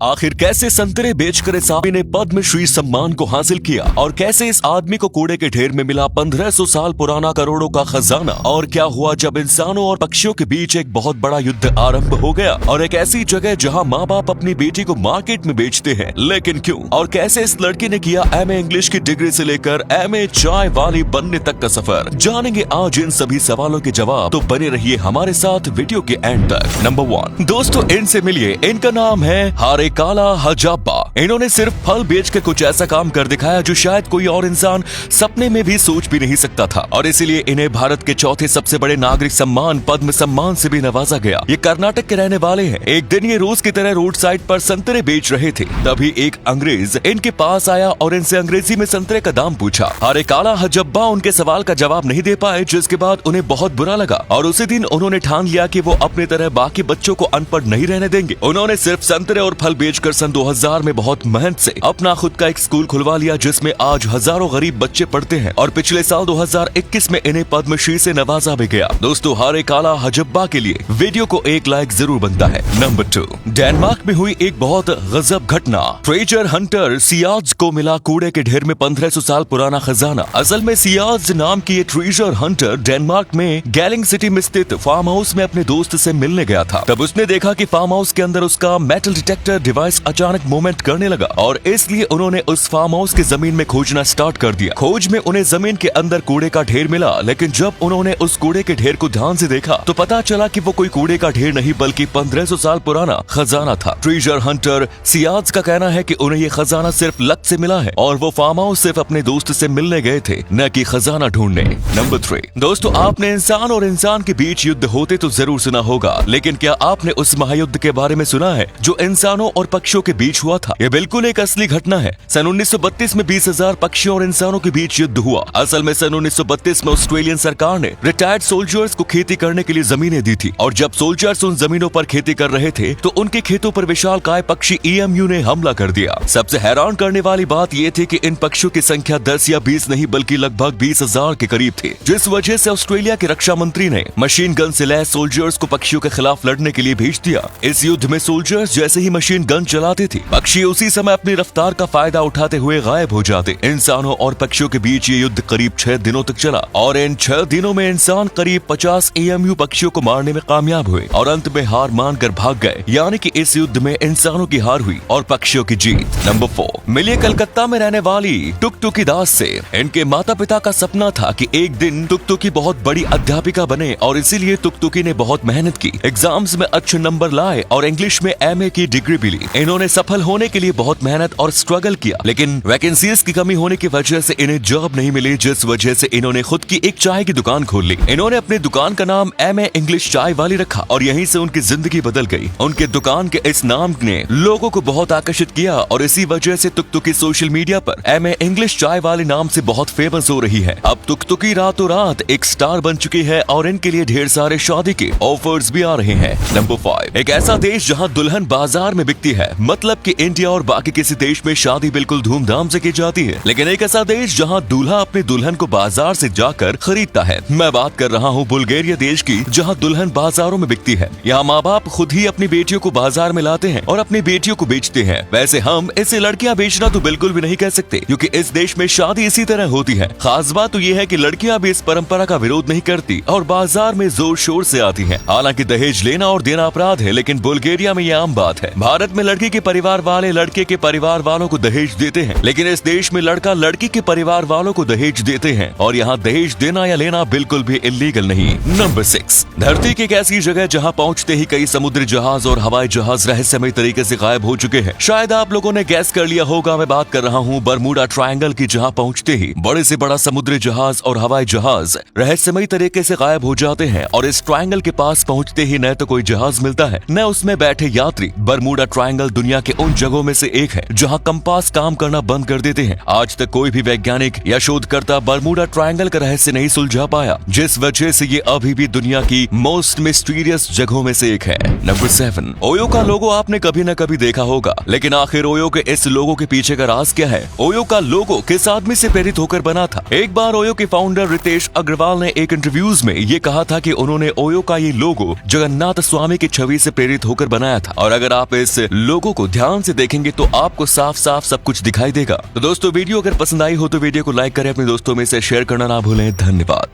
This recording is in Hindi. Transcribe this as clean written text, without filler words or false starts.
आखिर कैसे संतरे बेचकर इस आदमी ने पद्मश्री सम्मान को हासिल किया और कैसे इस आदमी को कूड़े के ढेर में मिला 1500 साल पुराना करोड़ों का खजाना, और क्या हुआ जब इंसानों और पक्षियों के बीच एक बहुत बड़ा युद्ध आरंभ हो गया और एक ऐसी जगह जहां माँ बाप अपनी बेटी को मार्केट में बेचते हैं, लेकिन क्यों? और कैसे इस लड़की ने किया एमए इंग्लिश की डिग्री से लेकर एमए चाय वाली बनने तक का सफर। जानेंगे आज इन सभी सवालों के जवाब, तो बने रहिए हमारे साथ वीडियो के एंड तक। नंबर 1, दोस्तों इनसे मिलिए। इनका नाम है हारेकाला हजाब्बा। इन्होंने सिर्फ फल बेच के कुछ ऐसा काम कर दिखाया जो शायद कोई और इंसान सपने में भी सोच भी नहीं सकता था, और इसीलिए इन्हें भारत के चौथे सबसे बड़े नागरिक सम्मान पद्म सम्मान से भी नवाजा गया। ये कर्नाटक के रहने वाले हैं। एक दिन ये रोज की तरह रोड साइड पर संतरे बेच रहे थे, तभी एक अंग्रेज इनके पास आया और इनसे अंग्रेजी में संतरे का दाम पूछा। हारेकाला हजाब्बा उनके सवाल का जवाब नहीं दे पाए, जिसके बाद उन्हें बहुत बुरा लगा और उसी दिन उन्होंने ठान लिया कि वो अपनी तरह बाकी बच्चों को अनपढ़ नहीं रहने देंगे। उन्होंने सिर्फ संतरे और फल बेचकर सन 2000 में बहुत मेहनत से अपना खुद का एक स्कूल खुलवा लिया, जिसमें आज हजारों गरीब बच्चे पढ़ते हैं, और पिछले साल 2021 में इन्हें पद्मश्री से नवाजा भी गया। दोस्तों हारेकाला हजाब्बा के लिए वीडियो को एक लाइक जरूर बनता है। नंबर 2, डेनमार्क में हुई एक बहुत गजब घटना। ट्रेजर हंटर सियाज को मिला कूड़े के ढेर में 1500 साल पुराना खजाना। असल में सियाज नाम की ये ट्रेजर हंटर डेनमार्क में गैलिंग सिटी में स्थित फार्म हाउस में अपने दोस्त से मिलने गया था। तब उसने देखा कि फार्म हाउस के अंदर उसका मेटल डिटेक्टर डिवाइस अचानक मूवमेंट करने लगा, और इसलिए उन्होंने उस फार्म हाउस की जमीन में खोजना स्टार्ट कर दिया। खोज में उन्हें जमीन के अंदर कूड़े का ढेर मिला, लेकिन जब उन्होंने उस कूड़े के ढेर को ध्यान से देखा तो पता चला कि वो कोई कूड़े का ढेर नहीं बल्कि 1500 साल पुराना खजाना था। ट्रेजर हंटर सियाज का कहना है कि उन्हें ये खजाना सिर्फ लक से मिला है और वो फार्म हाउस सिर्फ अपने दोस्त से मिलने गए थे, न कि खजाना ढूंढने। नंबर 3, दोस्तों आपने इंसान और इंसान के बीच युद्ध होते तो जरूर सुना होगा, लेकिन क्या आपने उस महायुद्ध के बारे में सुना है जो इंसानों और पक्षियों के बीच हुआ था? ये बिल्कुल एक असली घटना है। सन 1932 में 20,000 पक्षियों और इंसानों के बीच युद्ध हुआ। असल में सन 1932 में ऑस्ट्रेलियन सरकार ने रिटायर्ड सोल्जर्स को खेती करने के लिए जमीनें दी थी, और जब सोल्जर्स उन जमीनों पर खेती कर रहे थे तो उनके खेतों पर विशालकाय पक्षी ईएमयू ने हमला कर दिया। सबसे हैरान करने वाली बात ये थी कि इन पक्षियों की संख्या 10 या 20 नहीं बल्कि लगभग 20,000 के करीब थी, जिस वजह से ऑस्ट्रेलिया के रक्षा मंत्री ने मशीन गन से लैस सोल्जर्स को पक्षियों के खिलाफ लड़ने के लिए भेज दिया। इस युद्ध में सोल्जर्स जैसे ही मशीन गन चलाते थे, पक्षी उसी समय अपनी रफ्तार का फायदा उठाते हुए गायब हो जाते। इंसानों और पक्षियों के बीच ये युद्ध करीब 6 दिनों तक चला, और इन 6 दिनों में इंसान करीब 50 ईएमयू पक्षियों को मारने में कामयाब हुए और अंत में हार मानकर भाग गए। यानी कि इस युद्ध में इंसानों की हार हुई और पक्षियों की जीत। नंबर 4, मिलिए कलकत्ता में रहने वाली टुकटुकी दास से। इनके माता पिता का सपना था कि एक दिन टुकटुकी बहुत बड़ी अध्यापिका बने, और इसीलिए टुकटुकी ने बहुत मेहनत की, एग्जाम्स में अच्छे नंबर लाए और इंग्लिश में एमए की डिग्री भी ली। इन्होंने सफल होने के लिए बहुत मेहनत और स्ट्रगल किया, लेकिन वैकेंसीज की कमी होने की वजह से इन्हें जॉब नहीं मिली, जिस वजह से इन्होंने खुद की एक चाय की दुकान खोल ली। इन्होंने अपनी दुकान का नाम एमए इंग्लिश चाय वाली रखा और यहीं से उनकी जिंदगी बदल गई। उनके दुकान के इस नाम ने लोगों को बहुत आकर्षित किया, और इसी वजह से टुकटुकी सोशल मीडिया पर एमए इंग्लिश चाय वाले नाम से बहुत फेमस हो रही है। अब टुकटुकी रातों रात एक स्टार बन चुकी है और इनके लिए ढेर सारे शादी के ऑफर्स भी आ रहे हैं। नंबर 5, एक ऐसा देश जहां दुल्हन बाजार में बिकती है, मतलब कि इंडिया और बाकी किसी देश में शादी बिल्कुल धूमधाम से की जाती है, लेकिन एक ऐसा देश जहां दूल्हा अपनी दुल्हन को बाजार से जाकर खरीदता है। मैं बात कर रहा हूं बुल्गारिया देश की, जहां दुल्हन बाजारों में बिकती है। यहाँ माँ बाप खुद ही अपनी बेटियों को बाजार में लाते हैं और अपनी बेटियों को बेचते हैं। वैसे हम इसे लड़कियां बेचना तो बिल्कुल भी नहीं कह सकते, क्योंकि इस देश में शादी इसी तरह होती है। खास बात तो ये है कि लड़कियां भी इस परंपरा का विरोध नहीं करती और बाजार में जोर शोर से आती हैं। हालांकि दहेज लेना और देना अपराध है, लेकिन बुल्गारिया में ये आम बात है। भारत में लड़की के परिवार वाले लड़के के परिवार वालों को दहेज देते हैं, लेकिन इस देश में लड़का लड़की के परिवार वालों को दहेज देते हैं, और यहाँ दहेज देना या लेना बिल्कुल भी इल्लीगल नहीं। नंबर 6, धरती की एक ऐसी जगह जहाँ पहुँचते ही कई समुद्री जहाज और हवाई जहाज रहस्यमय तरीके से गायब हो चुके हैं। शायद आप लोगों ने गैस कर लिया होगा, मैं बात कर रहा हूँ बरमूडा ट्रायंगल की, जहाँ पहुँचते ही बड़े से बड़ा समुद्री जहाज और हवाई जहाज रहस्यमय तरीके से गायब हो जाते हैं, और इस ट्रायंगल के पास पहुँचते ही न तो कोई जहाज मिलता है न उसमें बैठे यात्री। बरमूडा ट्रायंगल दुनिया के उन जगहों में से एक है जहां कंपास काम करना बंद कर देते हैं। आज तक कोई भी वैज्ञानिक या शोधकर्ता बरमूडा ट्रायंगल का रहस्य नहीं सुलझा पाया, जिस वजह से ये अभी भी दुनिया की मोस्ट मिस्टीरियस जगहों में से एक है। नंबर 7, ओयो का लोगो आपने कभी न कभी देखा होगा, लेकिन आखिर ओयो के इस लोगो के पीछे का राज क्या है? ओयो का लोगो किस आदमी से प्रेरित होकर बना था? एक बार ओयो के फाउंडर रितेश अग्रवाल ने एक इंटरव्यूज में ये कहा था कि उन्होंने ओयो का ये लोगो जगन्नाथ स्वामी की छवि से प्रेरित होकर बनाया था, और अगर आप इस लोगों को ध्यान से देखेंगे तो आपको साफ साफ सब कुछ दिखाई देगा। तो दोस्तों वीडियो अगर पसंद आई हो तो वीडियो को लाइक करें, अपने दोस्तों में से शेयर करना ना भूलें। धन्यवाद।